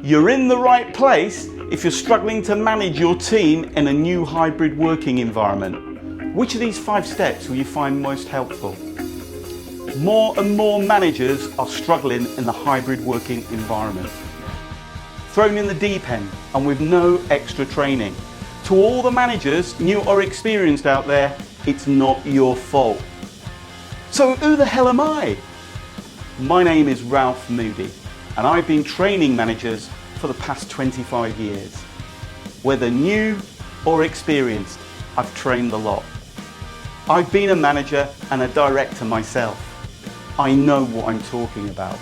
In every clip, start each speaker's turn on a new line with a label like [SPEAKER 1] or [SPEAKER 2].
[SPEAKER 1] You're in the right place if you're struggling to manage your team in a new hybrid working environment. Which of these 5 steps will you find most helpful? More and more managers are struggling in the hybrid working environment. Thrown in the deep end and with no extra training. To all the managers, new or experienced out there, it's not your fault. So who the hell am I? My name is Ralph Moody, and I've been training managers for the past 25 years. Whether new or experienced, I've trained a lot. I've been a manager and a director myself. I know what I'm talking about.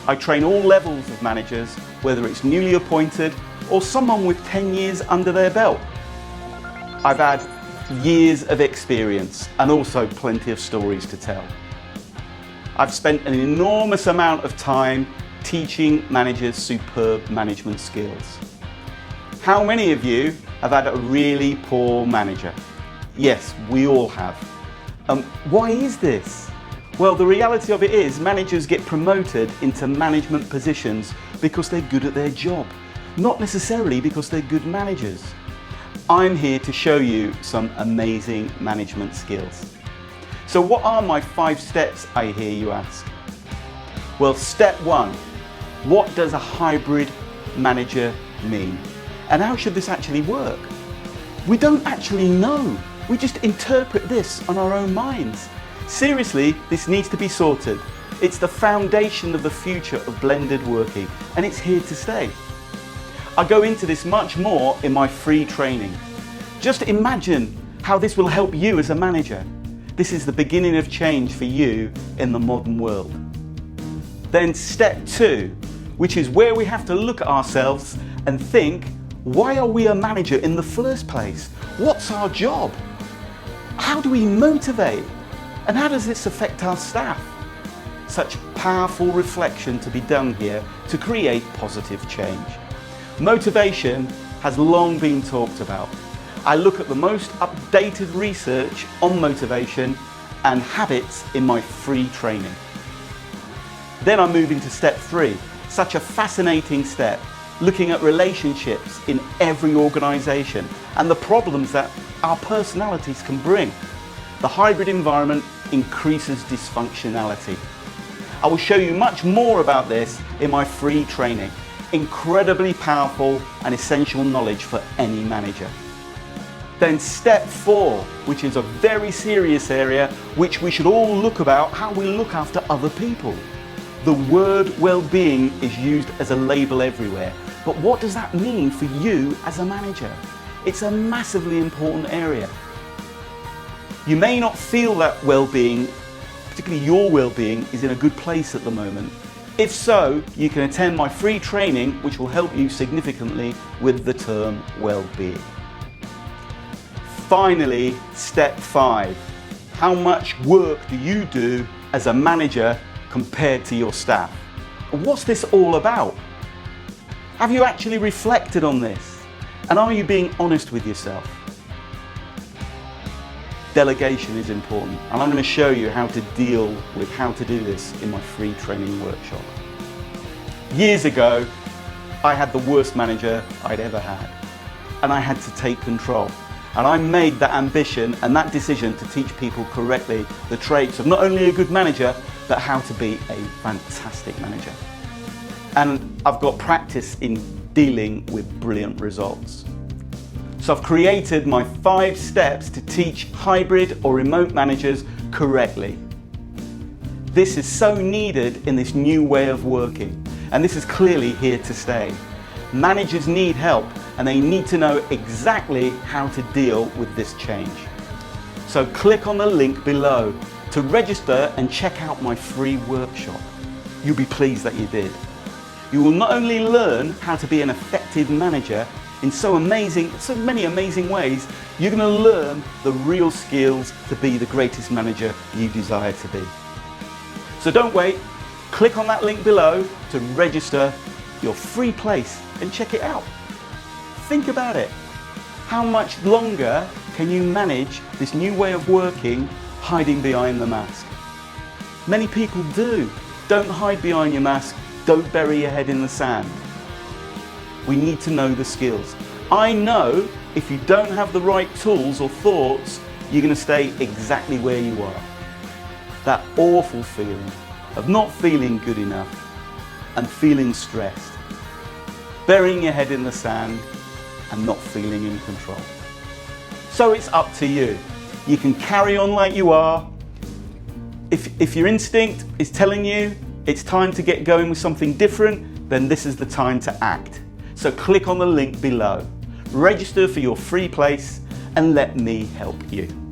[SPEAKER 1] I train all levels of managers, whether it's newly appointed or someone with 10 years under their belt. I've had years of experience and also plenty of stories to tell. I've spent an enormous amount of time teaching managers superb management skills. How many of you have had a really poor manager? Yes, we all have. Why is this? Well, the reality of it is managers get promoted into management positions because they're good at their job, not necessarily because they're good managers. I'm here to show you some amazing management skills. So what are my 5 steps, I hear you ask? Well, step 1, what does a hybrid manager mean? And how should this actually work? We don't actually know. We just interpret this on our own minds. Seriously, this needs to be sorted. It's the foundation of the future of blended working, and it's here to stay. I go into this much more in my free training. Just imagine how this will help you as a manager. This is the beginning of change for you in the modern world. Then step 2, which is where we have to look at ourselves and think, why are we a manager in the first place? What's our job? How do we motivate? And how does this affect our staff? Such powerful reflection to be done here to create positive change. Motivation has long been talked about. I look at the most updated research on motivation and habits in my free training. Then I move into step 3, such a fascinating step, looking at relationships in every organisation and the problems that our personalities can bring. The hybrid environment increases dysfunctionality. I will show you much more about this in my free training. Incredibly powerful and essential knowledge for any manager. Then step 4, which is a very serious area which we should all look about, how we look after other people. The word well-being is used as a label everywhere, but what does that mean for you as a manager? It's a massively important area. You may not feel that well-being, particularly your well-being, is in a good place at the moment. If so, you can attend my free training, which will help you significantly with the term well-being. Finally, step 5. How much work do you do as a manager compared to your staff? What's this all about? Have you actually reflected on this? And are you being honest with yourself? Delegation is important, and I'm going to show you how to deal with how to do this in my free training workshop. Years ago, I had the worst manager I'd ever had, and I had to take control. And I made that ambition and that decision to teach people correctly the traits of not only a good manager, but how to be a fantastic manager. And I've got practice in dealing with brilliant results. So I've created my 5 steps to teach hybrid or remote managers correctly. This is so needed in this new way of working, and this is clearly here to stay. Managers need help, and they need to know exactly how to deal with this change. So click on the link below to register and check out my free workshop. You'll be pleased that you did. You will not only learn how to be an effective manager in so many amazing ways, you're going to learn the real skills to be the greatest manager you desire to be. So don't wait, click on that link below to register your free place and check it out. Think about it. How much longer can you manage this new way of working hiding behind the mask? Many people do. Don't hide behind your mask. Don't bury your head in the sand. We need to know the skills. I know if you don't have the right tools or thoughts, you're going to stay exactly where you are. That awful feeling of not feeling good enough and feeling stressed, burying your head in the sand and not feeling in control. So it's up to you. You can carry on like you are. If your instinct is telling you it's time to get going with something different, then this is the time to act. So click on the link below, register for your free place and let me help you.